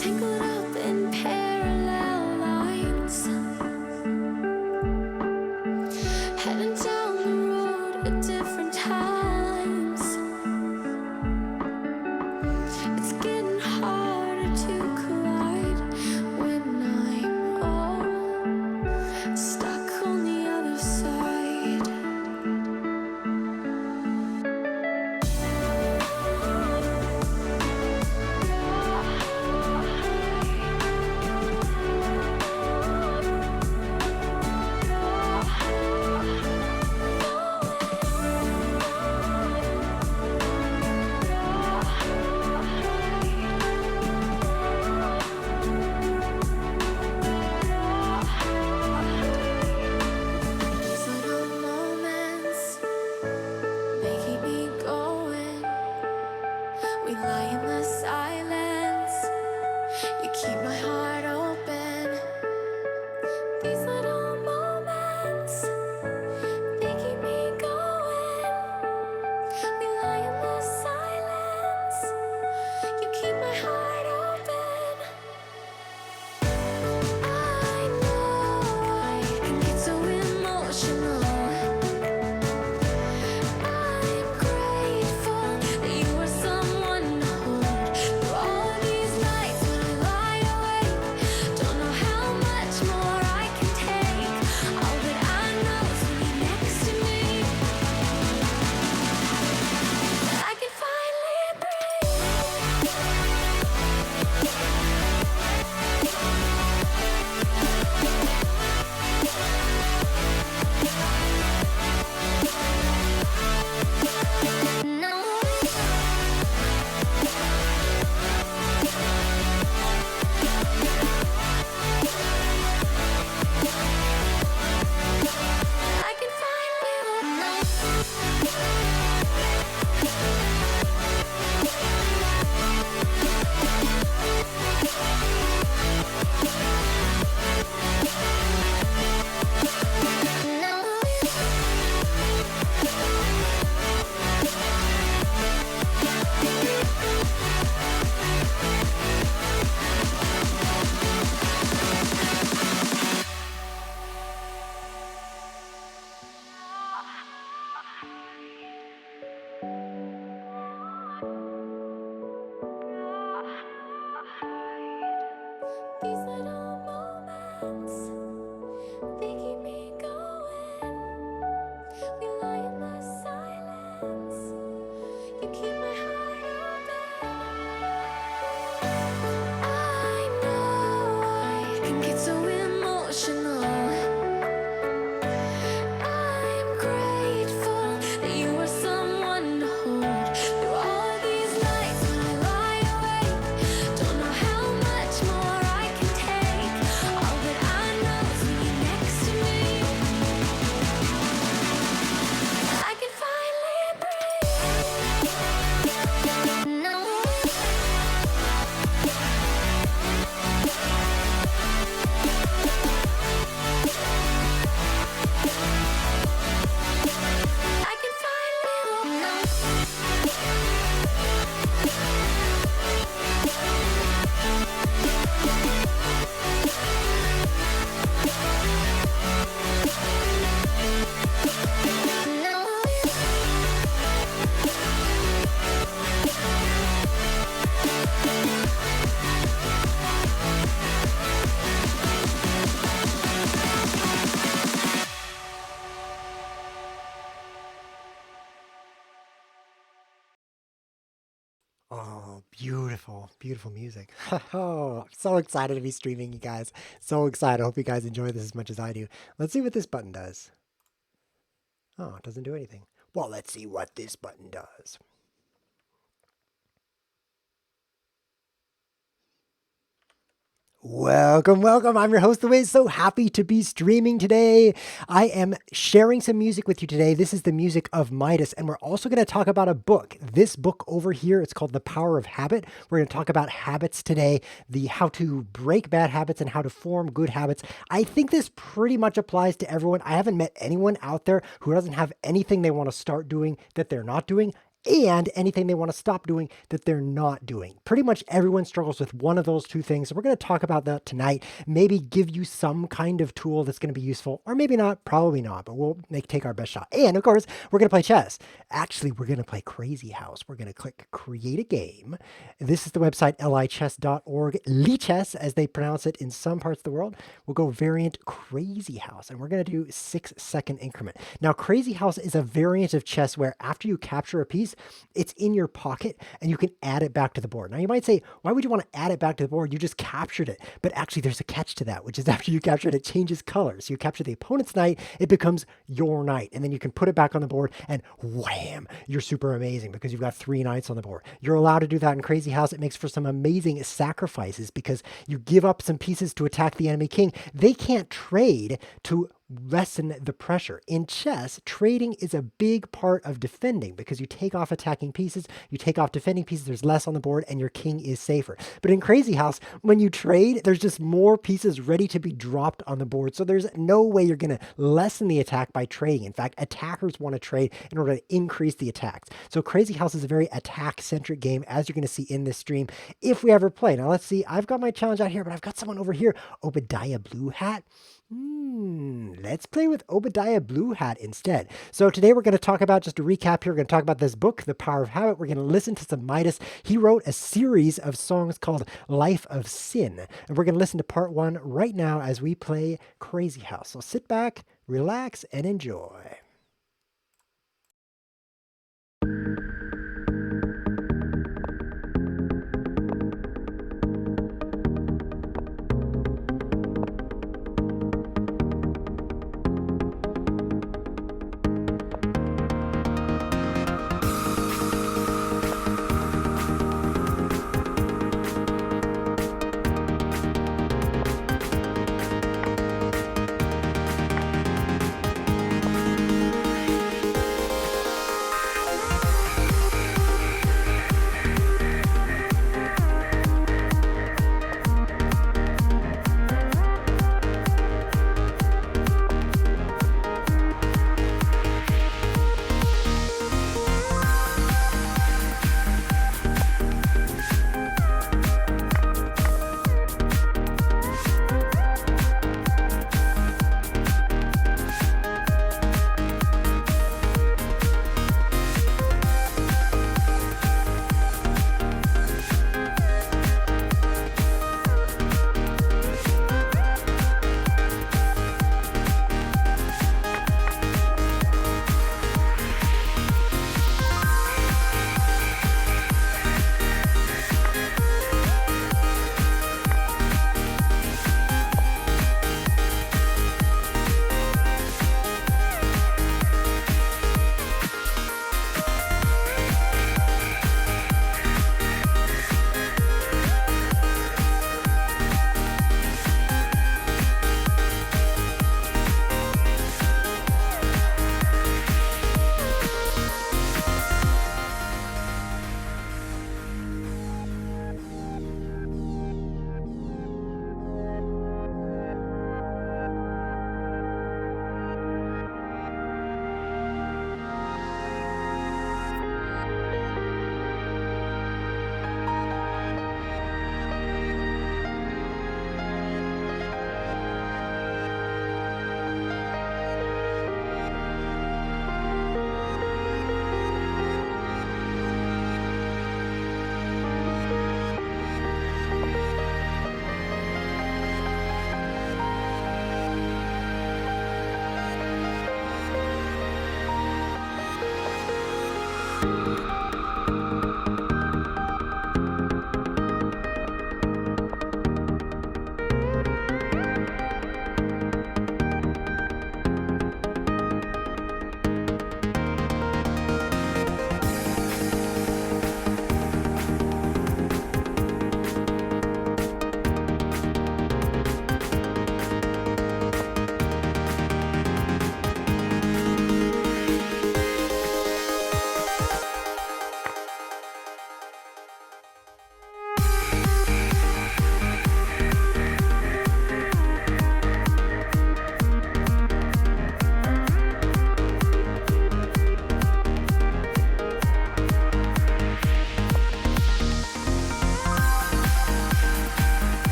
tangled up in parallel lines, heading down the road at different times. It's getting harder to collide when I'm all stuck on the other side. These little moments, they keep me going. We lie in the silence. You keep my heart open. These little moments, they keep me going. We lie in the silence. You keep my heart open. I know I can get so emotional. I'm grateful that you were someone to hold through all these nights when I lie awake. Don't know how much more I can take. All that I know is when you're next to me, that I can finally breathe. No. I can finally know. These little moments, they keep me going. We lie in the silence. You keep my heart open. I know I can get so emotional. I'm grateful that you were someone to hold through all these nights when I lie awake. Don't know how much more I can take. All that I know is when you're next to me, I can finally breathe. No. I can finally know. Oh, beautiful, beautiful music. Oh, I'm so excited to be streaming, you guys. So excited. I hope you guys enjoy this as much as I do. Let's see what this button does. Oh, it doesn't do anything. Well, let's see what this button does. Welcome, welcome. I'm your host, The Wiz. So happy to be streaming today. I am sharing some music with you today. This is the music of Midas, and we're also going to talk about a book. This book over here, it's called The Power of Habit. We're going to talk about habits today, the how to break bad habits and how to form good habits. I think this pretty much applies to everyone. I haven't met anyone out there who doesn't have anything they want to start doing that they're not doing. and anything they want to stop doing that they're not doing. Pretty much everyone struggles with one of those two things. So we're going to talk about that tonight. Maybe give you some kind of tool that's going to be useful, or maybe not, probably not, but we'll take our best shot. And of course, we're going to play chess. Actually, we're going to play Crazy House. We're going to click create a game. This is the website lichess.org, Lichess as they pronounce it in some parts of the world. We'll go variant Crazy House, and we're going to do 6-second increment. Now, Crazy House is a variant of chess where after you capture a piece, it's in your pocket and you can add it back to the board. Now you might say, why would you want to add it back to the board? You just captured it. But actually there's a catch to that, which is after you capture it, it changes colors. So you capture the opponent's knight, it becomes your knight. And then you can put it back on the board and wham, you're super amazing because you've got 3 knights on the board. You're allowed to do that in Crazy House. It makes for some amazing sacrifices because you give up some pieces to attack the enemy king. They can't trade to lessen the pressure. In chess, trading is a big part of defending because you take off attacking pieces, you take off defending pieces, there's less on the board, and your king is safer. But in Crazy House, when you trade, there's just more pieces ready to be dropped on the board. So there's no way you're going to lessen the attack by trading. In fact, attackers want to trade in order to increase the attacks. So Crazy House is a very attack-centric game, as you're going to see in this stream, if we ever play. Now let's see, I've got my challenge out here, but I've got someone over here, Obadiah Blue Hat. Let's play with Obadiah Blue Hat instead. So today we're going to talk about, just to recap here, we're going to talk about this book, The Power of Habit. We're going to listen to some Midas. He wrote a series of songs called Life of Sin. And we're going to listen to part 1 right now as we play Crazy House. So sit back, relax, and enjoy.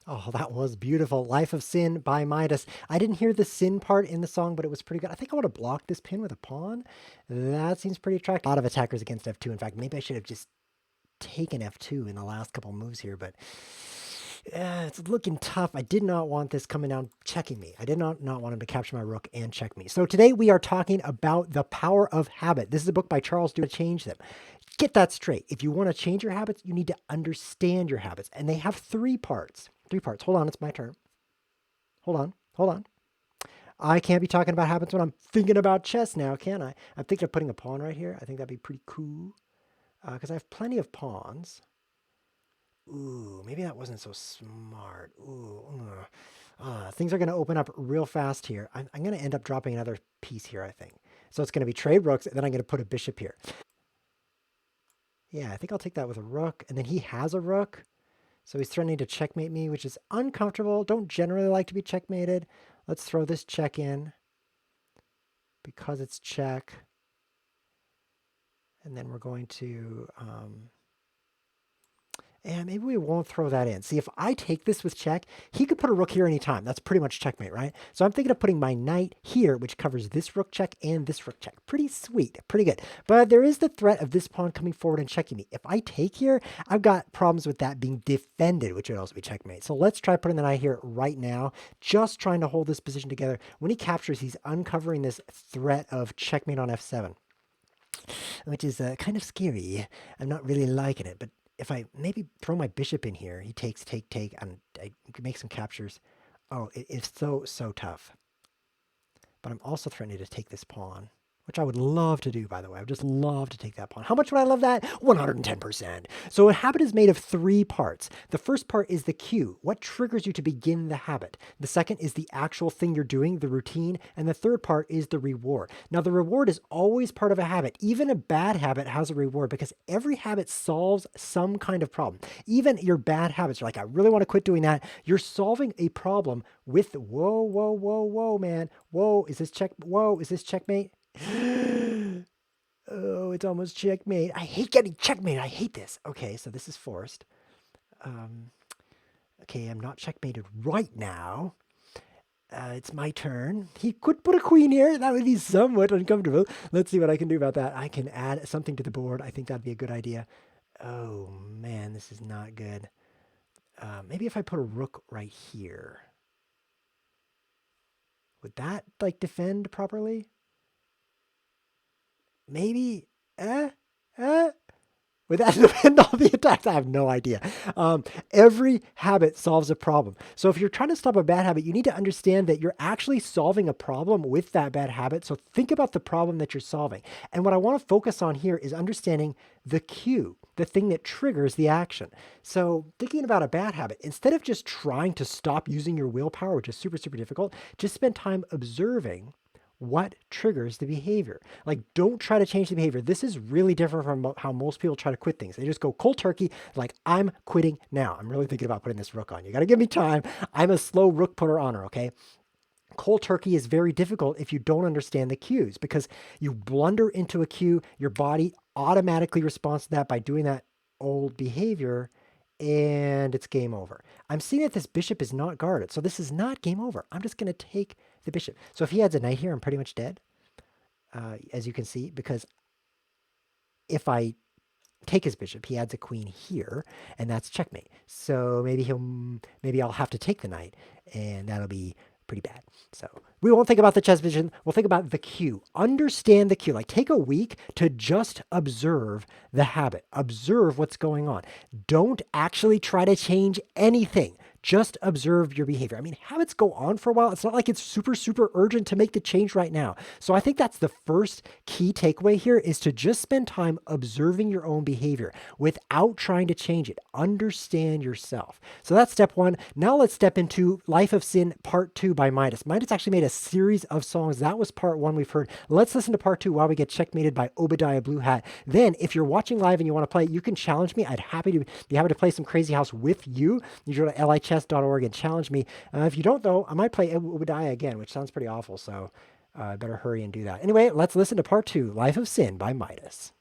Oh, that was beautiful. Life of Sin by Midas. I didn't hear the sin part in the song, but it was pretty good. I think I would have blocked this pin with a pawn. That seems pretty attractive. A lot of attackers against f2. In fact, maybe I should have just taken f2 in the last couple moves here, but it's looking tough. I did not want this coming down checking me. I did not want him to capture my rook and check me. So today we are talking about The Power of Habit. This is a book by Charles Duhigg. Change them. Get that straight. If you want to change your habits, you need to understand your habits. And they have three parts. Three parts. Hold on, it's my turn. Hold on. I can't be talking about habits when I'm thinking about chess now, can I? I'm thinking of putting a pawn right here. I think that'd be pretty cool. Because I have plenty of pawns. Ooh, maybe that wasn't so smart. Things are going to open up real fast here. I'm going to end up dropping another piece here, I think. So it's going to be trade rooks, and then I'm going to put a bishop here. Yeah, I think I'll take that with a rook. And then he has a rook. So he's threatening to checkmate me, which is uncomfortable. Don't generally like to be checkmated. Let's throw this check in because it's check. And then we're going to... and maybe we won't throw that in. See, if I take this with check, he could put a rook here anytime. That's pretty much checkmate, right? So I'm thinking of putting my knight here, which covers this rook check and this rook check. Pretty sweet, pretty good. But there is the threat of this pawn coming forward and checking me. If I take here, I've got problems with that being defended, which would also be checkmate. So let's try putting the knight here right now, just trying to hold this position together. When he captures, he's uncovering this threat of checkmate on f7, which is kind of scary. I'm not really liking it, but if I maybe throw my bishop in here, he takes, take, and I can make some captures. Oh, it's so tough. But I'm also threatening to take this pawn, which I would love to do, by the way. I would just love to take that pawn. How much would I love that? 110%. So a habit is made of three parts. The first part is the cue. What triggers you to begin the habit? The second is the actual thing you're doing, the routine. And the third part is the reward. Now, the reward is always part of a habit. Even a bad habit has a reward because every habit solves some kind of problem. Even your bad habits, you're like, I really want to quit doing that. You're solving a problem with, whoa, man. Whoa, is this checkmate? Oh, it's almost checkmate. I hate getting checkmate. I hate this. Okay, so this is forced. Okay, I'm not checkmated right now. It's my turn. He could put a queen here. That would be somewhat uncomfortable. Let's see what I can do about that. I can add something to the board. I think that'd be a good idea. Oh, man, this is not good. Maybe if I put a rook right here. Would that, like, defend properly? Maybe, would that defend all the attacks? I have no idea. Every habit solves a problem. So if you're trying to stop a bad habit, you need to understand that you're actually solving a problem with that bad habit. So think about the problem that you're solving. And what I want to focus on here is understanding the cue, the thing that triggers the action. So thinking about a bad habit, instead of just trying to stop using your willpower, which is super difficult, just spend time observing what triggers the behavior. Like, don't try to change the behavior. This is really different from how most people try to quit things. They just go cold turkey, like, I'm quitting now. I'm really thinking about putting this rook on. You got to give me time. I'm a slow rook putter on her, okay? Cold turkey is very difficult if you don't understand the cues because you blunder into a cue, your body automatically responds to that by doing that old behavior, and it's game over. I'm seeing that this bishop is not guarded, so this is not game over. I'm just going to take the bishop. So if he adds a knight here, I'm pretty much dead, as you can see, because if I take his bishop, he adds a queen here, and that's checkmate. So maybe I'll have to take the knight, and that'll be pretty bad. So we won't think about the chess position. We'll think about the cue. Understand the cue. Like, take a week to just observe the habit. Observe what's going on. Don't actually try to change anything. Just observe your behavior. I mean, habits go on for a while. It's not like it's super urgent to make the change right now. So I think that's the first key takeaway here is to just spend time observing your own behavior without trying to change it. Understand yourself. So that's step one. Now let's step into Life of Sin Part 2 by Midas. Midas actually made a series of songs. That was part one we've heard. Let's listen to part 2 while we get checkmated by Obadiah Blue Hat. Then if you're watching live and you want to play, you can challenge me. I'd be happy to play some Crazy House with you. You go to lichess.org and challenge me. If you don't, though, I might play Obadiah again, which sounds pretty awful. So I better hurry and do that. Anyway, let's listen to part 2, Life of Sin by Midas.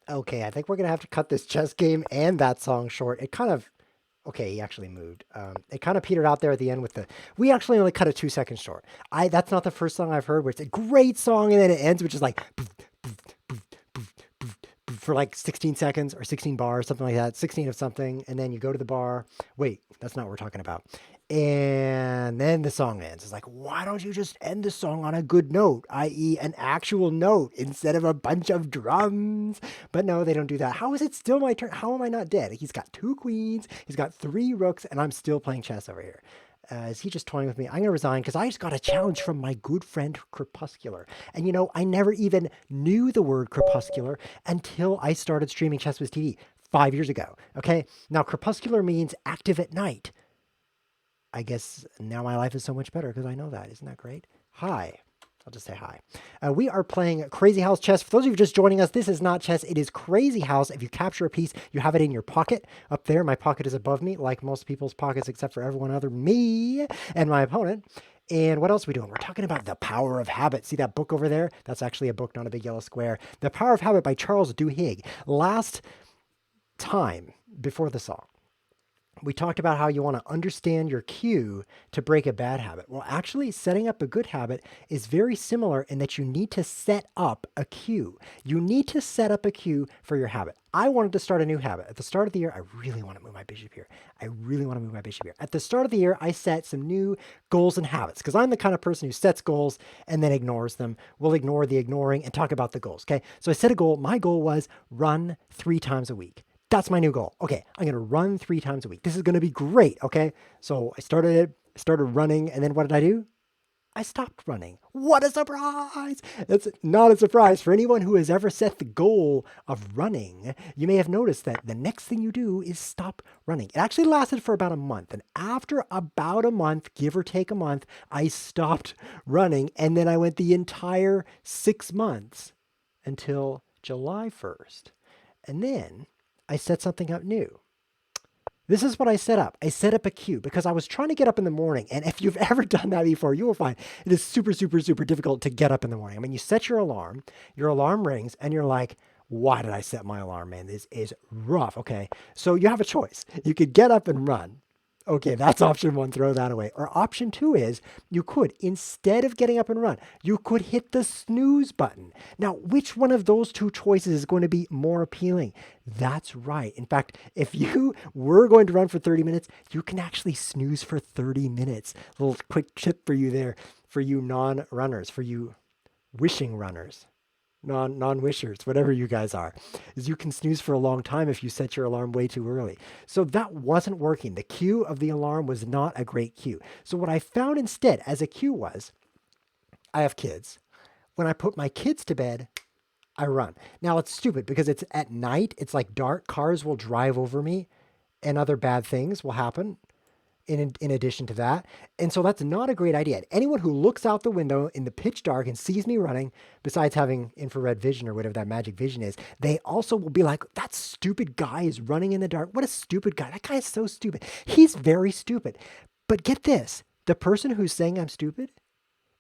Okay, I think we're gonna have to cut this chess game and that song short. It kind of okay, he actually moved. It kind of petered out there at the end with the. We actually only cut it 2 seconds short. That's not the first song I've heard where it's a great song and then it ends with just like for like 16 seconds or 16 bars, something like that, 16 of something, and then you go to the bar. Wait, that's not what we're talking about. And then the song ends. It's like, why don't you just end the song on a good note, i.e., an actual note instead of a bunch of drums? But no, they don't do that. How is it still my turn? How am I not dead? He's got 2 queens, he's got 3 rooks, and I'm still playing chess over here. Is he just toying with me? I'm going to resign because I just got a challenge from my good friend Crepuscular. And you know, I never even knew the word crepuscular until I started streaming Chess Whiz TV 5 years ago. Okay. Now, crepuscular means active at night. I guess now my life is so much better because I know that. Isn't that great? Hi. I'll just say hi. We are playing Crazy House Chess. For those of you just joining us, this is not chess. It is Crazy House. If you capture a piece, you have it in your pocket. Up there, my pocket is above me, like most people's pockets, except for everyone other me and my opponent. And what else are we doing? We're talking about The Power of Habit. See that book over there? That's actually a book, not a big yellow square. The Power of Habit by Charles Duhigg. Last time, before the song, we talked about how you want to understand your cue to break a bad habit. Well, actually, setting up a good habit is very similar in that you need to set up a cue. You need to set up a cue for your habit. I wanted to start a new habit. At the start of the year, I really want to move my bishop here. I really want to move my bishop here. At the start of the year, I set some new goals and habits because I'm the kind of person who sets goals and then ignores them. We'll ignore the ignoring and talk about the goals, okay? So I set a goal. My goal was run 3 times a week. That's my new goal. Okay, I'm going to run 3 times a week. This is going to be great, okay? So I started running, and then what did I do? I stopped running. What a surprise! That's not a surprise for anyone who has ever set the goal of running. You may have noticed that the next thing you do is stop running. It actually lasted for about a month, and after about a month, give or take a month, I stopped running, and then I went the entire 6 months until July 1st. And then I set something up new. This is what I set up. I set up a cue because I was trying to get up in the morning. And if you've ever done that before, you will find it is super, super, super difficult to get up in the morning. I mean, you set your alarm rings, and you're like, why did I set my alarm, man? This is rough. Okay. So you have a choice. You could get up and run. Okay, that's option 1, throw that away. Or option 2 is you could, instead of getting up and run, you could hit the snooze button. Now, which one of those 2 choices is going to be more appealing? That's right. In fact, if you were going to run for 30 minutes, you can actually snooze for 30 minutes. A little quick tip for you there, for you non-runners, for you wishing runners. Non-wishers, whatever you guys are, is you can snooze for a long time if you set your alarm way too early. So that wasn't working. The cue of the alarm was not a great cue. So what I found instead as a cue was, I have kids. When I put my kids to bed, I run. Now it's stupid because it's at night. It's like dark. Cars will drive over me and other bad things will happen in addition to that. And so that's not a great idea. Anyone who looks out the window in the pitch dark and sees me running, besides having infrared vision or whatever that magic vision is, they also will be like, that stupid guy is running in the dark. What a stupid guy. That guy is so stupid. He's very stupid. But get this, the person who's saying I'm stupid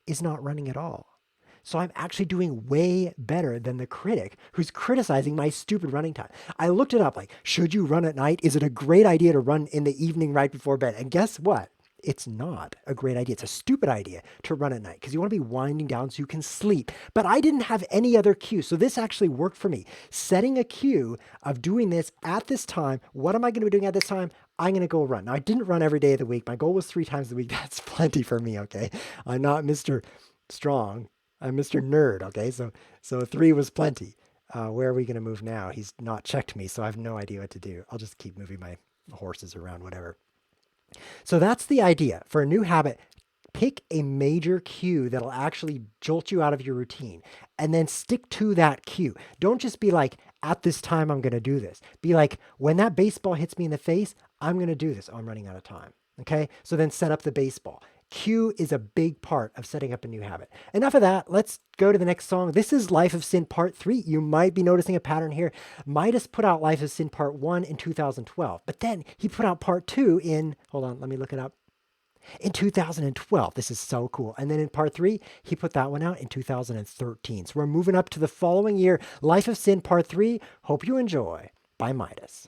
is not running at all. So I'm actually doing way better than the critic who's criticizing my stupid running time. I looked it up, like, should you run at night? Is it a great idea to run in the evening right before bed? And guess what? It's not a great idea. It's a stupid idea to run at night because you want to be winding down so you can sleep. But I didn't have any other cue. So this actually worked for me. Setting a cue of doing this at this time. What am I going to be doing at this time? I'm going to go run. Now, I didn't run every day of the week. My goal was 3 times a week. That's plenty for me, okay? I'm not Mr. Strong. I'm Mr. Nerd, okay? So 3 was plenty. Where are we going to move now? He's not checked me, so I have no idea what to do. I'll just keep moving my horses around, whatever. So that's the idea. For a new habit, pick a major cue that'll actually jolt you out of your routine and then stick to that cue. Don't just be like, at this time, I'm going to do this. Be like, when that baseball hits me in the face, I'm going to do this. Oh, I'm running out of time. Okay? So then set up the baseball. Cue is a big part of setting up a new habit. Enough of that. Let's go to the next song. This is Life of Sin Part 3. You might be noticing a pattern here. Midas put out Life of Sin Part 1 in 2012, but then he put out Part 2 in, hold on, let me look it up. In 2012. This is so cool. And then in part three, he put that one out in 2013. So we're moving up to the following year. Life of Sin part three. Hope you enjoy by Midas.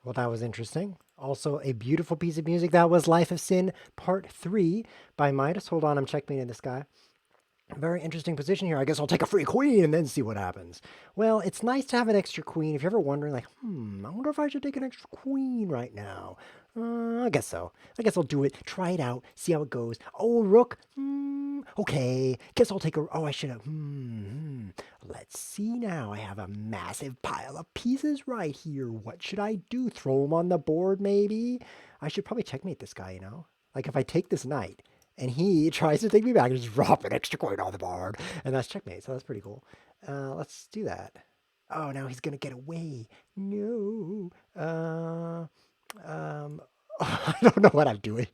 Well, that was interesting. Also, a beautiful piece of music. That was Life of Sin Part 3 by Midas. Hold on, I'm checkmating this guy. Very interesting position here. I guess I'll take a free queen and then see what happens. Well, it's nice to have an extra queen. If you're ever wondering, like, I wonder if I should take an extra queen right now. I guess so. I guess I'll do it. Try it out. See how it goes. Oh, rook. Okay. Guess I'll take a. Oh, I should have. Let's see now. I have a massive pile of pieces right here. What should I do? Throw them on the board, maybe? I should probably checkmate this guy, you know? Like, if I take this knight and he tries to take me back and just drop an extra coin on the board, and that's checkmate. So that's pretty cool. Let's do that. Oh, now he's gonna get away. No. Um, I don't know what I'm doing.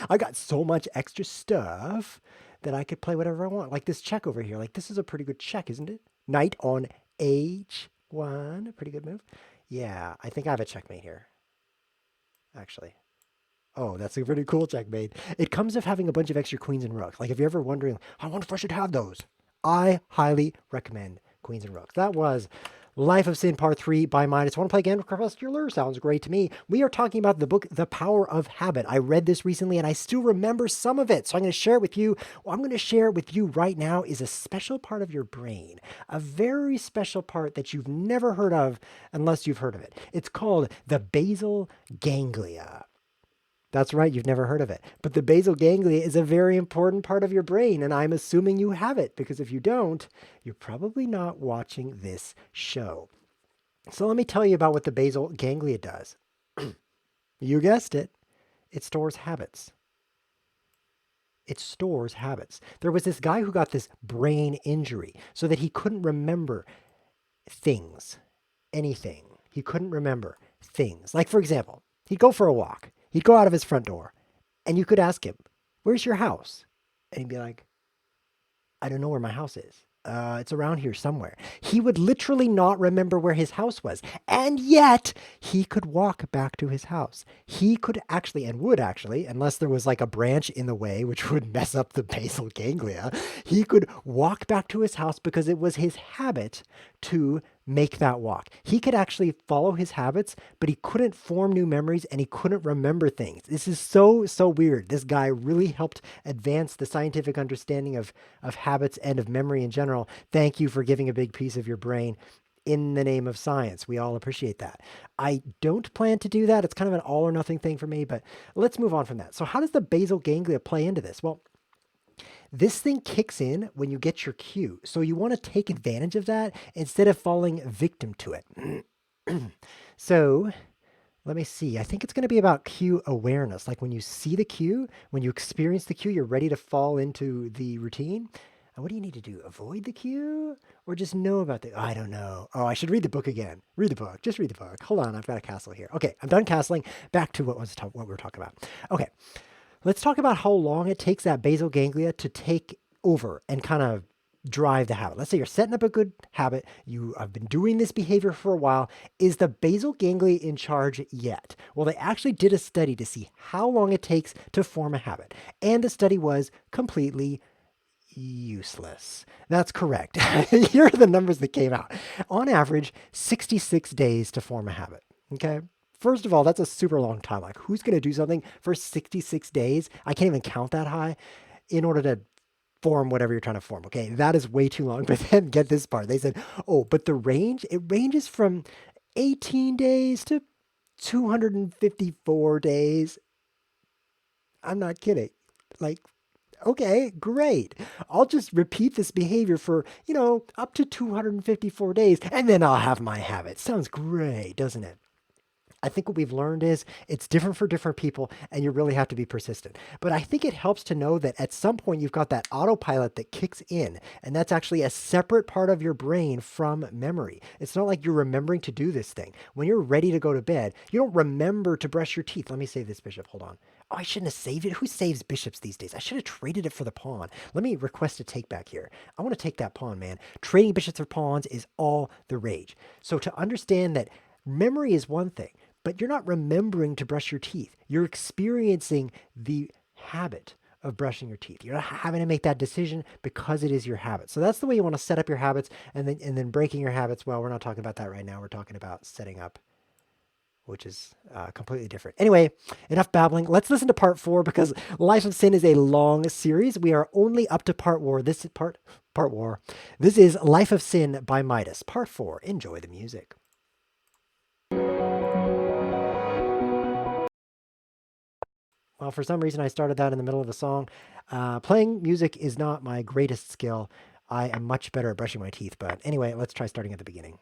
I got so much extra stuff that I could play whatever I want. Like this check over here. Like this is a pretty good check, isn't it? Knight on H1. A pretty good move. Yeah, I think I have a checkmate here, actually. Oh, that's a pretty cool checkmate. It comes of having a bunch of extra queens and rooks. Like if you're ever wondering, I wonder if I should have those. I highly recommend queens and rooks. That was Life of Sin Part 3 by Midas. Want to play again with Crepuscular? Sounds great to me. We are talking about the book, The Power of Habit. I read this recently and I still remember some of it. So I'm going to share it with you. What I'm going to share with you right now is a special part of your brain, a very special part that you've never heard of unless you've heard of it. It's called the basal ganglia. That's right, you've never heard of it. But the basal ganglia is a very important part of your brain, and I'm assuming you have it, because if you don't, you're probably not watching this show. So let me tell you about what the basal ganglia does. You guessed it, it stores habits. It stores habits. There was this guy who got this brain injury so that he couldn't remember things, anything. He couldn't remember things. Like, for example, he'd go for a walk. He'd go out of his front door, and you could ask him, "Where's your house?" And he'd be like, "I don't know where my house is. It's around here somewhere." He would literally not remember where his house was. And yet, he could walk back to his house. He could actually, and would actually, unless there was like a branch in the way, which would mess up the basal ganglia, he could walk back to his house because it was his habit to make that walk. He could actually follow his habits, but he couldn't form new memories and he couldn't remember things. This is so weird. This guy really helped advance the scientific understanding of habits and of memory in general. Thank you for giving a big piece of your brain in the name of science. We all appreciate that. I don't plan to do that. It's kind of an all or nothing thing for me, but let's move on from that. So how does the basal ganglia play into this? Well, this thing kicks in when you get your cue. So you want to take advantage of that instead of falling victim to it. So let me see. I think it's going to be about cue awareness. Like when you see the cue, when you experience the cue, you're ready to fall into the routine. And what do you need to do? Avoid the cue or just know about the? I don't know. Oh, I should read the book again. Read the book. Just read the book. Hold on. I've got a castle here. Okay, I'm done castling. Back to what we were talking about. Okay. Let's talk about how long it takes that basal ganglia to take over and kind of drive the habit. Let's say you're setting up a good habit. You have been doing this behavior for a while. Is the basal ganglia in charge yet? Well, they actually did a study to see how long it takes to form a habit. And the study was completely useless. That's correct. Here are the numbers that came out. On average, 66 days to form a habit. Okay. First of all, that's a super long time. Like, who's going to do something for 66 days? I can't even count that high in order to form whatever you're trying to form. Okay, that is way too long. But then get this part. They said, oh, but the range, it ranges from 18 days to 254 days. I'm not kidding. Like, okay, great. I'll just repeat this behavior for, up to 254 days, and then I'll have my habit. Sounds great, doesn't it? I think what we've learned is it's different for different people and you really have to be persistent. But I think it helps to know that at some point you've got that autopilot that kicks in, and that's actually a separate part of your brain from memory. It's not like you're remembering to do this thing. When you're ready to go to bed, you don't remember to brush your teeth. Let me save this bishop. Hold on. Oh, I shouldn't have saved it. Who saves bishops these days? I should have traded it for the pawn. Let me request a take back here. I want to take that pawn, man. Trading bishops for pawns is all the rage. So to understand that memory is one thing, but you're not remembering to brush your teeth. You're experiencing the habit of brushing your teeth. You're not having to make that decision because it is your habit. So that's the way you want to set up your habits, and then breaking your habits. Well, we're not talking about that right now. We're talking about setting up, which is completely different. Anyway, enough babbling. Let's listen to part 4 because Life of Sin is a long series. We are only up to part war. This is part war. This is Life of Sin by Midas, part 4. Enjoy the music. Well, for some reason, I started that in the middle of a song. Playing music is not my greatest skill. I am much better at brushing my teeth. But anyway, let's try starting at the beginning.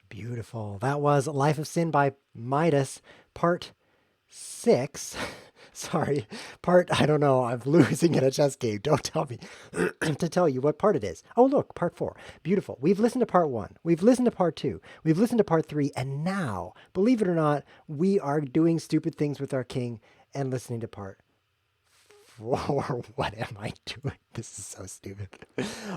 Beautiful. That was Life of Sin by Midas, part 6. Sorry, I don't know. I'm losing in a chess game. Don't tell me to tell you what part it is. Oh, look, part 4. Beautiful. We've listened to part 1. We've listened to part 2. We've listened to part 3. And now, believe it or not, we are doing stupid things with our king and listening to part 4. What am I doing? This is so stupid.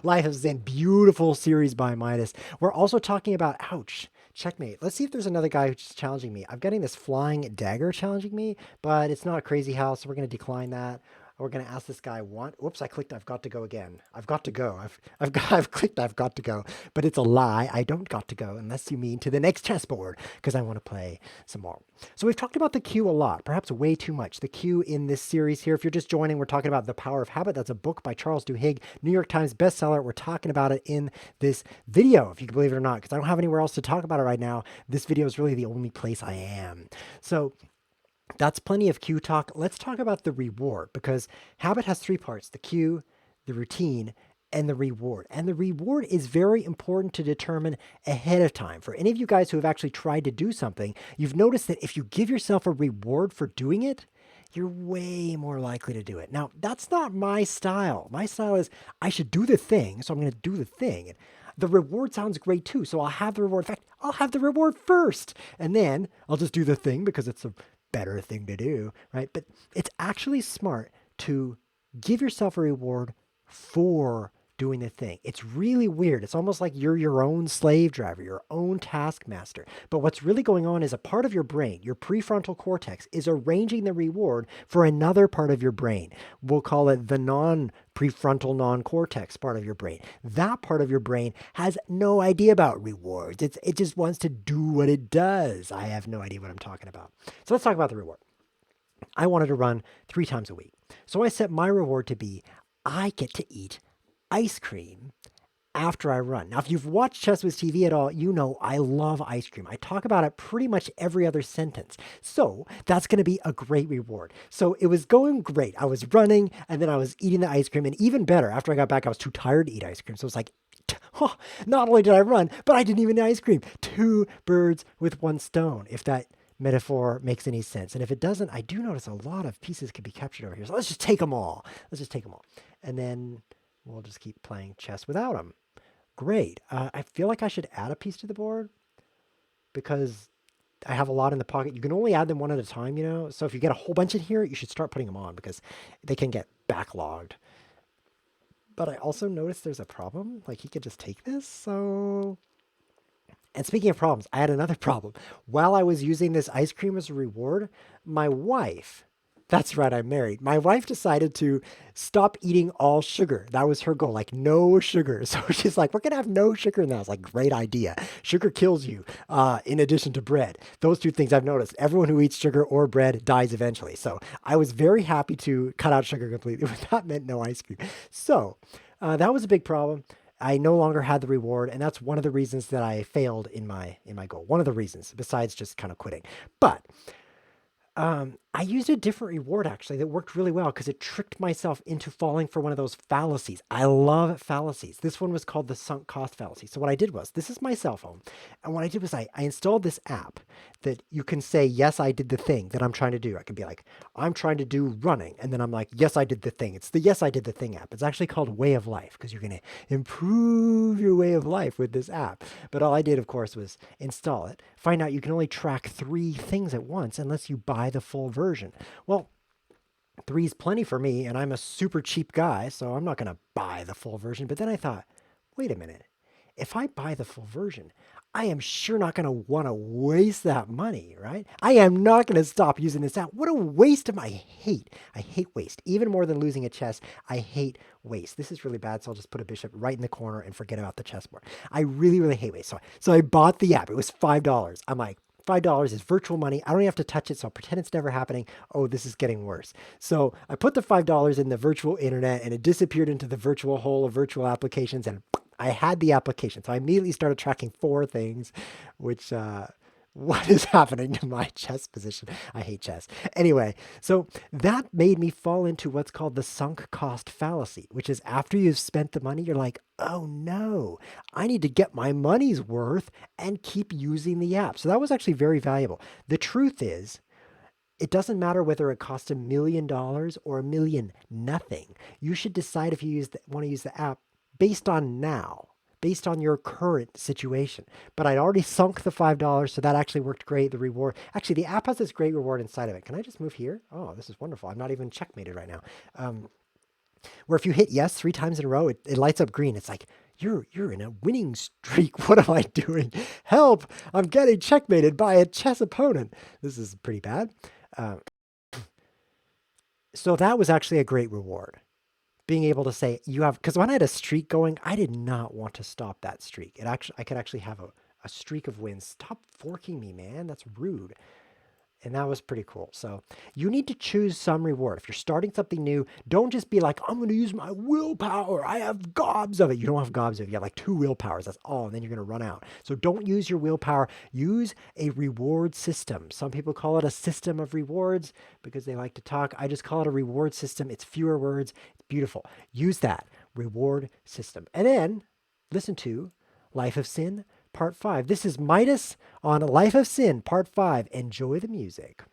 Life of Zen, beautiful series by Midas. We're also talking about, ouch, checkmate. Let's see if there's another guy who's challenging me. I'm getting this flying dagger challenging me, but it's not a crazy house, so we're going to decline that. We're going to ask this guy one. Whoops, I clicked I've got to go again. I've got to go. I've clicked I've got to go, but it's a lie. I don't got to go unless you mean to the next chessboard because I want to play some more. So we've talked about the cue a lot, perhaps way too much. The cue in this series here, if you're just joining, we're talking about The Power of Habit. That's a book by Charles Duhigg, New York Times bestseller. We're talking about it in this video, if you can believe it or not, because I don't have anywhere else to talk about it right now. This video is really the only place I am. So that's plenty of cue talk. Let's talk about the reward because habit has 3 parts: the cue, the routine, and the reward. And the reward is very important to determine ahead of time. For any of you guys who have actually tried to do something, you've noticed that if you give yourself a reward for doing it, you're way more likely to do it. Now, that's not my style. My style is I should do the thing, so I'm going to do the thing. The reward sounds great too, so I'll have the reward. In fact, I'll have the reward first, and then I'll just do the thing because it's a better thing to do, right? But it's actually smart to give yourself a reward for doing the thing. It's really weird. It's almost like you're your own slave driver, your own taskmaster. But what's really going on is a part of your brain, your prefrontal cortex, is arranging the reward for another part of your brain. We'll call it the prefrontal non-cortex part of your brain. That part of your brain has no idea about rewards. It just wants to do what it does. I have no idea what I'm talking about. So let's talk about the reward. I wanted to run 3 times a week. So I set my reward to be, I get to eat ice cream after I run. Now, if you've watched Chess Whiz TV at all, you know I love ice cream. I talk about it pretty much every other sentence. So that's going to be a great reward. So it was going great. I was running and then I was eating the ice cream. And even better, after I got back, I was too tired to eat ice cream. So it's like, oh, not only did I run, but I didn't even eat ice cream. 2 birds with 1 stone, if that metaphor makes any sense. And if it doesn't, I do notice a lot of pieces can be captured over here. So let's just take them all. And then we'll just keep playing chess without them. Great. I feel like I should add a piece to the board because I have a lot in the pocket. You can only add them one at a time, you know? So if you get a whole bunch in here, you should start putting them on because they can get backlogged. But I also noticed there's a problem. Like he could just take this, so... And speaking of problems, I had another problem. While I was using this ice cream as a reward, my wife... That's right, I'm married. My wife decided to stop eating all sugar. That was her goal, like no sugar. So she's like, we're going to have no sugar now. It's like, great idea. Sugar kills you, in addition to bread. Those 2 things I've noticed. Everyone who eats sugar or bread dies eventually. So I was very happy to cut out sugar completely. That meant no ice cream. So that was a big problem. I no longer had the reward, and that's one of the reasons that I failed in my goal. One of the reasons, besides just kind of quitting. But I used a different reward actually that worked really well because it tricked myself into falling for one of those fallacies. I love fallacies. This one was called the sunk cost fallacy. So what I did was, this is my cell phone. And what I did was I installed this app that you can say, yes, I did the thing that I'm trying to do. I could be like, I'm trying to do running. And then I'm like, yes, I did the thing. It's the yes, I did the thing app. It's actually called Way of Life because you're going to improve your way of life with this app. But all I did, of course, was install it, find out you can only track 3 things at once unless you buy the full version. Well, 3 is plenty for me, and I'm a super cheap guy, so I'm not going to buy the full version. But then I thought, wait a minute. If I buy the full version, I am sure not going to want to waste that money, right? I am not going to stop using this app. What a waste of I hate waste. Even more than losing a chess, I hate waste. This is really bad, so I'll just put a bishop right in the corner and forget about the chessboard. I really, really hate waste. So I bought the app. It was $5. I'm like, $5 is virtual money. I don't even have to touch it, so I'll pretend it's never happening. Oh, this is getting worse. So I put the $5 in the virtual internet, and it disappeared into the virtual hole of virtual applications, and I had the application. So I immediately started tracking 4 things, which What is happening to my chess position? I hate chess. Anyway, so that made me fall into what's called the sunk cost fallacy, which is after you've spent the money, you're like, oh no, I need to get my money's worth and keep using the app. So that was actually very valuable. The truth is, it doesn't matter whether it costs $1 million or a million nothing. You should decide if you want to use the app based on now, based on your current situation. But I'd already sunk the $5, so that actually worked great. The reward, actually, the app has this great reward inside of it. Can I just move here? Oh, this is wonderful. I'm not even checkmated right now. Where if you hit yes 3 times in a row, it lights up green. It's like, you're in a winning streak. What am I doing? Help! I'm getting checkmated by a chess opponent. This is pretty bad. Uh, so that was actually a great reward. Being able to say you have, because when I had a streak going, I did not want to stop that streak. I could actually have a streak of wins. Stop forking me, man. That's rude. And that was pretty cool. So you need to choose some reward. If you're starting something new, don't just be like, I'm going to use my willpower. I have gobs of it. You don't have gobs of it. You have like 2 willpowers. That's all. And then you're going to run out. So don't use your willpower. Use a reward system. Some people call it a system of rewards because they like to talk. I just call it a reward system. It's fewer words. It's beautiful. Use that reward system. And then listen to Life of Sin Part 5. This is Midas on Life of Sin, Part 5. Enjoy the music.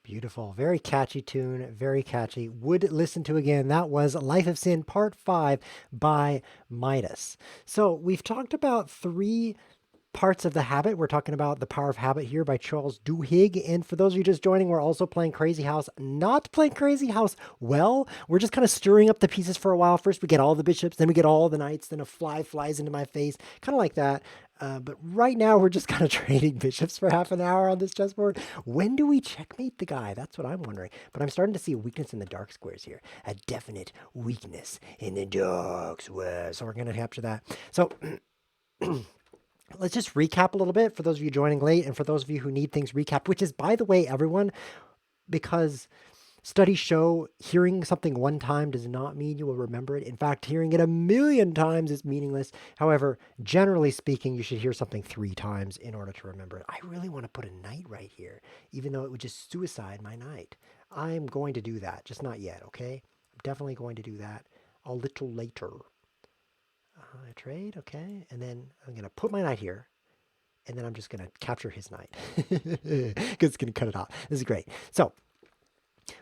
Beautiful. Very catchy tune. Very catchy. Would listen to again. That was Life of Sin Part 5 by Midas. So we've talked about three parts of the habit. We're talking about The Power of Habit here by Charles Duhigg. And for those of you just joining, we're also playing Crazy House. Not playing Crazy House well. We're just kind of stirring up the pieces for a while. First, we get all the bishops, then we get all the knights, then a fly flies into my face. Kind of like that. But right now, we're just kind of trading bishops for half an hour on this chessboard. When do we checkmate the guy? That's what I'm wondering. But I'm starting to see a weakness in the dark squares here. A definite weakness in the dark squares. So we're going to capture that. So let's just recap a little bit for those of you joining late and for those of you who need things recapped, which is, by the way, everyone, because studies show hearing something one time does not mean you will remember it. In fact, hearing it a million times is meaningless. However, generally speaking, you should hear something 3 times in order to remember it. I really want to put a knight right here, even though it would just suicide my knight. I'm going to do that, just not yet, okay? I'm definitely going to do that a little later. I trade, okay, and then I'm going to put my knight here, and then I'm just going to capture his knight, because it's going to cut it off. This is great. So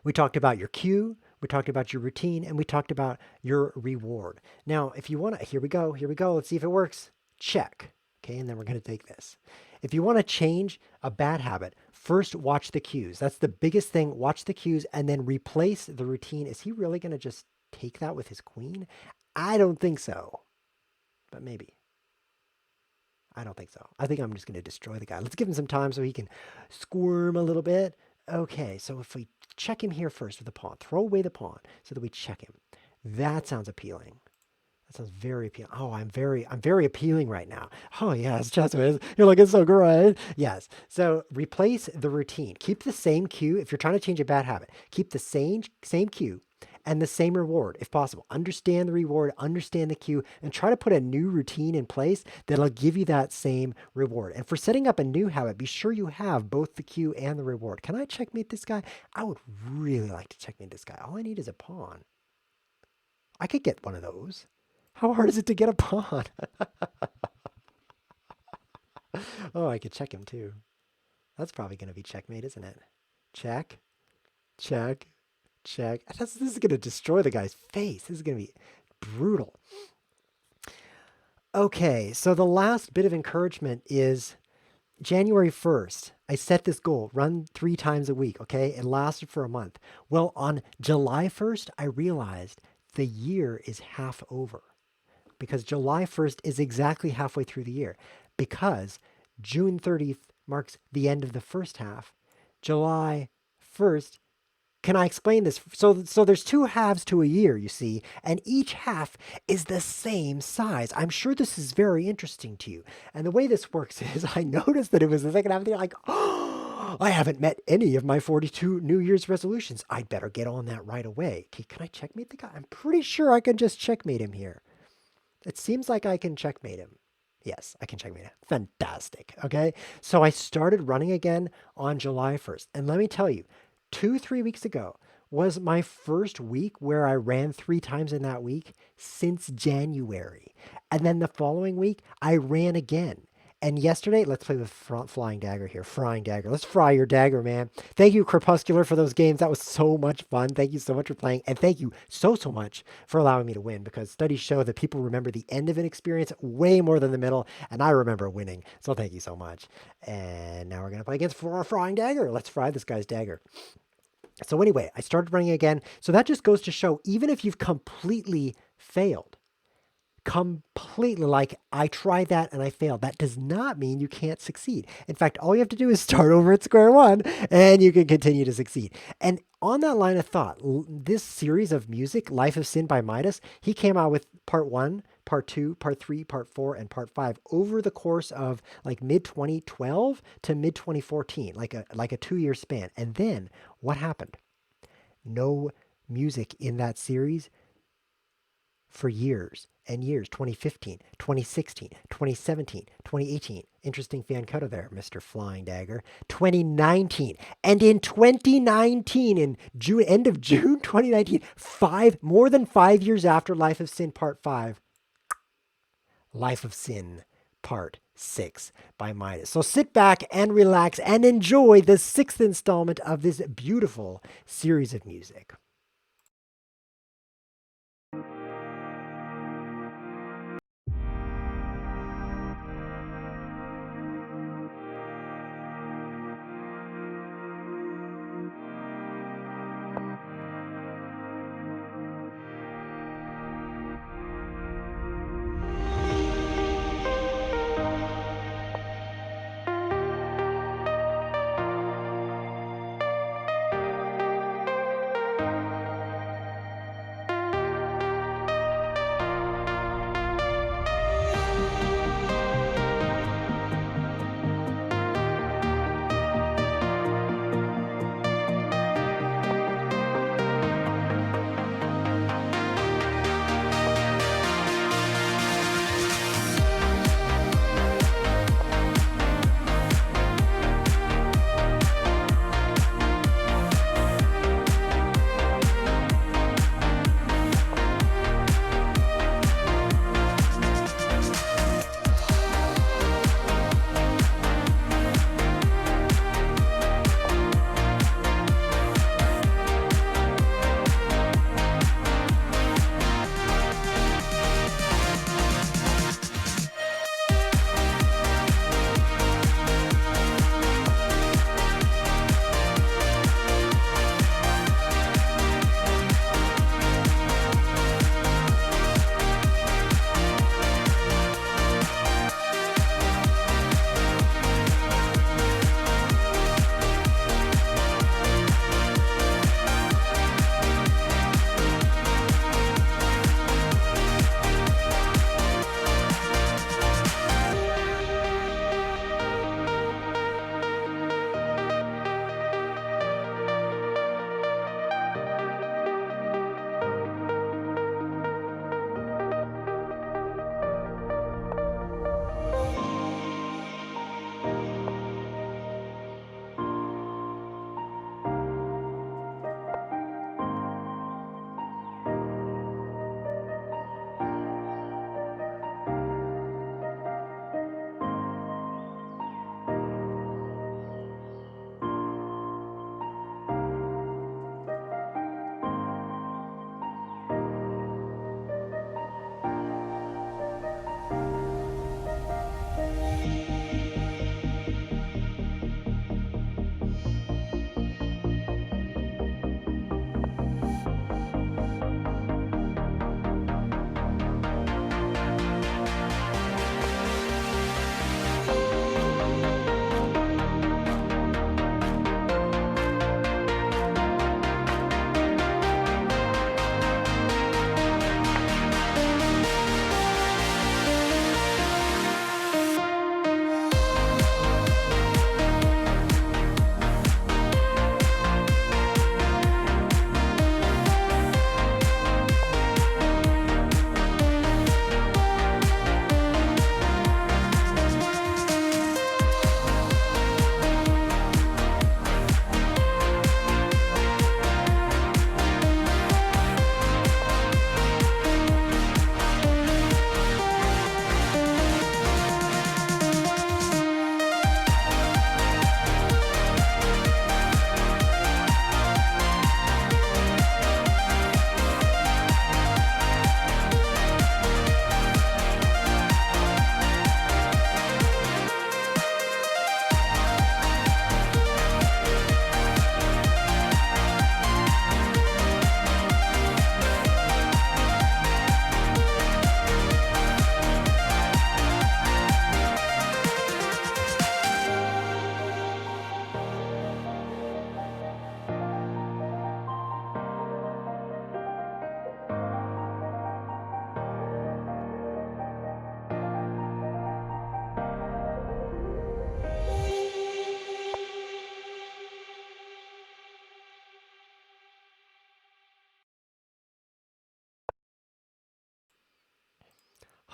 we talked about your cue, we talked about your routine, and we talked about your reward. Now, if you want to, here we go, let's see if it works. Check, okay, and then we're going to take this. If you want to change a bad habit, first watch the cues. That's the biggest thing. Watch the cues, and then replace the routine. Is he really going to just take that with his queen? I don't think so. But maybe. I don't think so. I think I'm just going to destroy the guy. Let's give him some time so he can squirm a little bit. Okay, so if we check him here first with the pawn, throw away the pawn so that we check him. That sounds appealing. That sounds very appealing. Oh, I'm very appealing right now. Oh yes, Chesswiz, you're looking so great. Yes. So replace the routine. Keep the same cue. If you're trying to change a bad habit, keep the same cue and the same reward if possible. Understand the reward, understand the cue, and try to put a new routine in place that'll give you that same reward. And for setting up a new habit, be sure you have both the cue and the reward. Can I checkmate this guy? I would really like to checkmate this guy. All I need is a pawn. I could get one of those. How hard is it to get a pawn? Oh, I could check him too. That's probably going to be checkmate, isn't it? Check, check, check. This is going to destroy the guy's face. This is going to be brutal. Okay, so the last bit of encouragement is January 1st. I set this goal, run 3 times a week, okay? It lasted for a month. Well, on July 1st, I realized the year is half over because July 1st is exactly halfway through the year because June 30th marks the end of the first half. July 1st, can I explain this? So there's 2 halves to a year, you see, and each half is the same size. I'm sure this is very interesting to you. And the way this works is I noticed that it was the second half of the year, like, oh, I haven't met any of my 42 New Year's resolutions. I'd better get on that right away. Okay, can I checkmate the guy? I'm pretty sure I can just checkmate him here. It seems like I can checkmate him. Yes, I can checkmate him. Fantastic. Okay, so I started running again on July 1st. And let me tell you, 2-3 weeks ago was my first week where I ran 3 times in that week since January. And then the following week, I ran again. And yesterday, let's play with Flying Dagger here. Frying Dagger. Let's fry your dagger, man. Thank you, Crepuscular, for those games. That was so much fun. Thank you so much for playing. And thank you so much for allowing me to win because studies show that people remember the end of an experience way more than the middle. And I remember winning. So thank you so much. And now we're going to play against Frying Dagger. Let's fry this guy's dagger. So anyway, I started running again. So that just goes to show, even if you've completely failed, like I tried that and I failed, that does not mean you can't succeed. In fact, all you have to do is start over at square one and you can continue to succeed. And on that line of thought, this series of music, Life of Sin by Midas, he came out with part 1, part 2, part 3, part 4, and part 5 over the course of like mid-2012 to mid-2014, like a 2-year span. And then what happened? No music in that series for years and years. 2015, 2016, 2017, 2018. Interesting fan cutter there, Mr. Flying Dagger. 2019. And in 2019, in June, end of June 2019, more than 5 years after Life of Sin Part 5, Life of Sin Part 6 by Midas. So sit back and relax and enjoy the 6th installment of this beautiful series of music.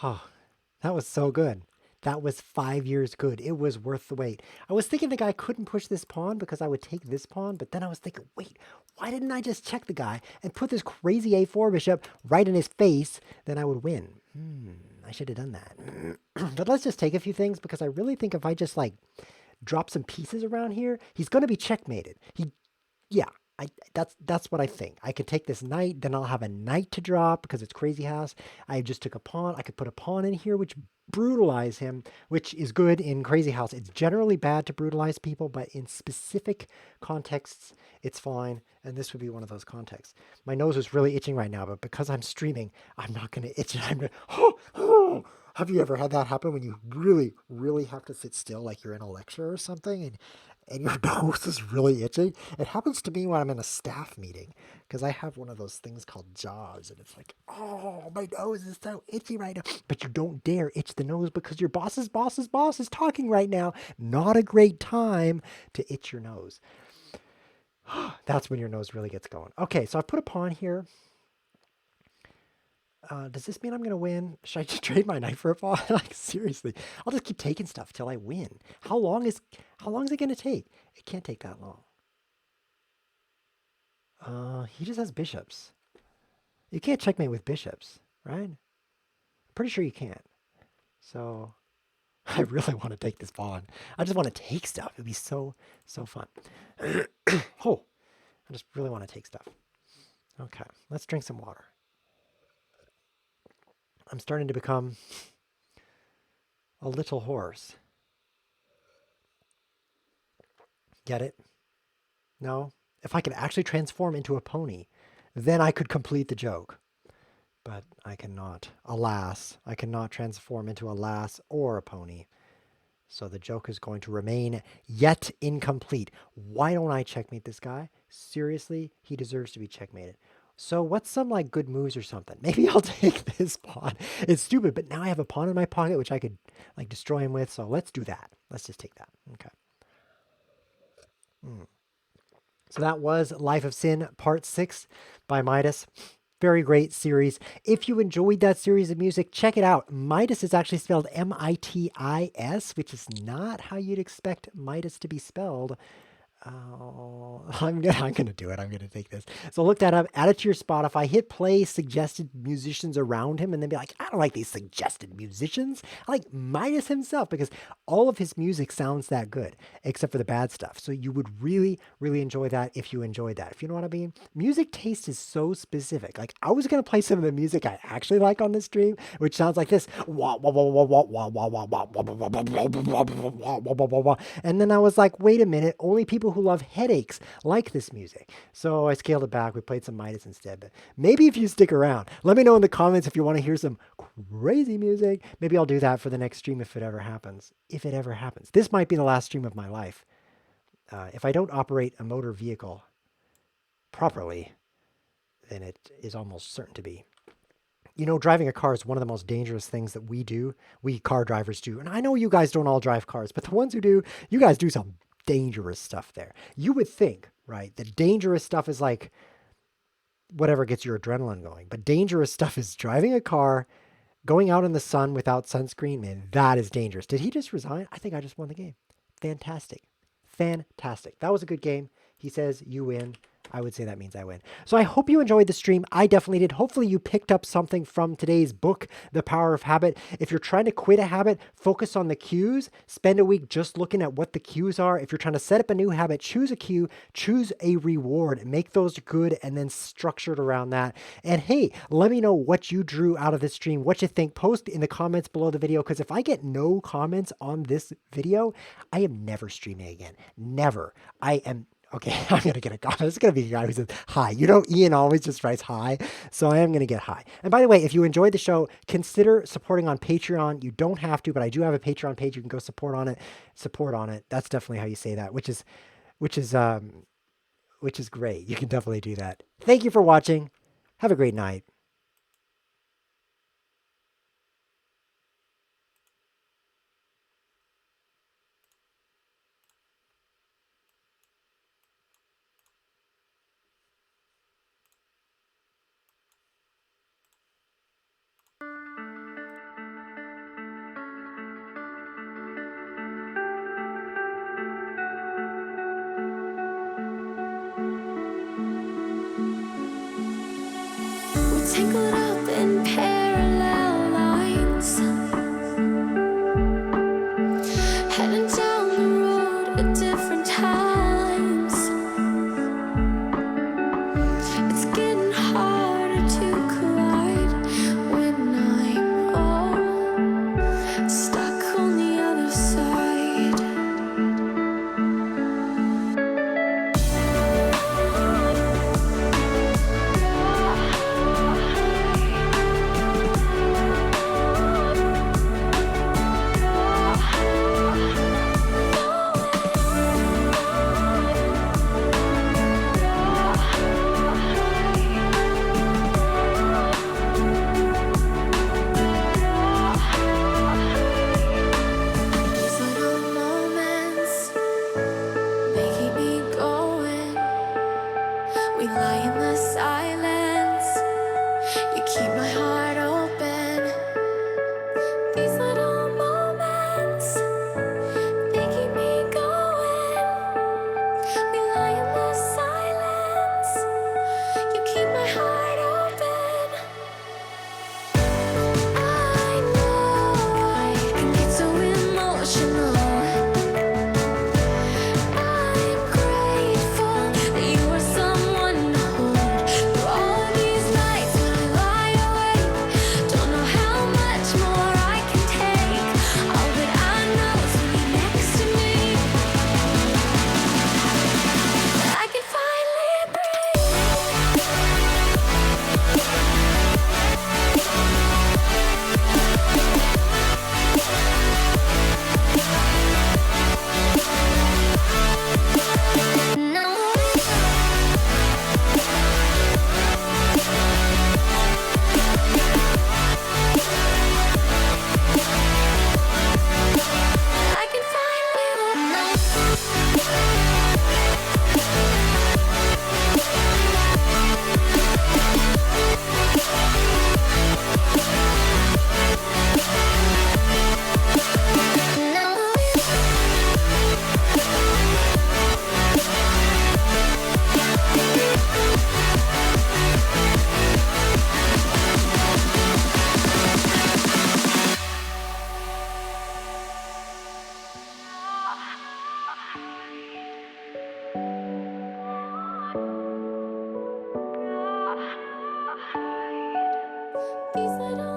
Oh, that was so good. That was 5 years good. It was worth the wait. I was thinking the guy couldn't push this pawn because I would take this pawn, but then I was thinking, wait, why didn't I just check the guy and put this crazy a4 bishop right in his face? Then I would win. I should have done that. But let's just take a few things because I really think if I just like drop some pieces around here, he's going to be checkmated. Yeah, that's what I think. I could take this knight, then I'll have a knight to drop because it's Crazy House. I just took a pawn. I could put a pawn in here, which brutalize him, which is good in Crazy House. It's generally bad to brutalize people, but in specific contexts, it's fine. And this would be one of those contexts. My nose is really itching right now, but because I'm streaming, I'm not going to itch it. I'm going to, have you ever had that happen when you really, really have to sit still, like you're in a lecture or something, and your nose is really itching? It happens to me when I'm in a staff meeting because I have one of those things called jaws, and it's like, oh, my nose is so itchy right now. But you don't dare itch the nose because your boss's boss's boss is talking right now. Not a great time to itch your nose. That's when your nose really gets going. Okay, so I put a pawn here. Does this mean I'm going to win? Should I just trade my knight for a pawn? Like, seriously. I'll just keep taking stuff till I win. How long is it going to take? It can't take that long. He just has bishops. You can't checkmate with bishops, right? I'm pretty sure you can't. So I really want to take this pawn. I just want to take stuff. It'd be so fun. Oh, I just really want to take stuff. Okay, let's drink some water. I'm starting to become a little horse. Get it? No? If I could actually transform into a pony, then I could complete the joke. But I cannot. Alas, I cannot transform into a lass or a pony. So the joke is going to remain yet incomplete. Why don't I checkmate this guy? Seriously, he deserves to be checkmated. So what's some like good moves or something? Maybe I'll take this pawn. It's stupid, but now I have a pawn in my pocket which I could like destroy him with. So let's do that. Let's just take that. Okay. So that was Life of Sin Part 6 by Midas. Very great series. If you enjoyed that series of music, check it out. Midas is actually spelled M-I-T-I-S, which is not how you'd expect Midas to be spelled. Oh, I'm gonna do it. I'm gonna take this. So look that up, add it to your Spotify, hit play suggested musicians around him, and then be like, I don't like these suggested musicians. I like Midas himself because all of his music sounds that good, except for the bad stuff. So you would really, really enjoy that if you enjoyed that. If you know what I mean? Music taste is so specific. Like I was gonna play some of the music I actually like on this stream, which sounds like this. And then I was like, wait a minute, only people who love headaches like this music. So I scaled it back. We played some Midas instead. But maybe if you stick around, let me know in the comments if you want to hear some crazy music. Maybe I'll do that for the next stream if it ever happens. If it ever happens. This might be the last stream of my life. If I don't operate a motor vehicle properly, then it is almost certain to be. You know, driving a car is one of the most dangerous things that we car drivers do. And I know you guys don't all drive cars, but the ones who do, you guys do some dangerous stuff there. You would think, right, that dangerous stuff is like whatever gets your adrenaline going. But dangerous stuff is driving a car, going out in the sun without sunscreen. Man, that is dangerous. Did he just resign? I think I just won the game. Fantastic. Fantastic. That was a good game. He says you win. I would say that means I win. So I hope you enjoyed the stream. I definitely did. Hopefully you picked up something from today's book, The Power of Habit. If you're trying to quit a habit, focus on the cues. Spend a week just looking at what the cues are. If you're trying to set up a new habit, choose a cue, choose a reward, make those good, and then structure it around that. And hey, let me know what you drew out of this stream, what you think. Post in the comments below the video, because if I get no comments on this video, I am never streaming again. Never. Okay, I'm going to get a comment. It's going to be a guy who says hi. You know, Ian always just writes hi. So I am going to get hi. And by the way, if you enjoyed the show, consider supporting on Patreon. You don't have to, but I do have a Patreon page. You can go support on it. Support on it. That's definitely how you say that, which is great. You can definitely do that. Thank you for watching. Have a great night. We're tangled up in parallel lines. at different times. It's getting harder to collide when I'm all stuck on the other side. These little moments, they keep me going. We lie in the silence. You keep my heart open. These little moments, they keep me going. We lie in the silence. You keep my heart open. I know I can get so emotional. I'm grateful that you are someone to hold through all these nights when I lie awake. Don't know how much more I can take. All that I know is when you're next to me, I can finally breathe. No. I can These little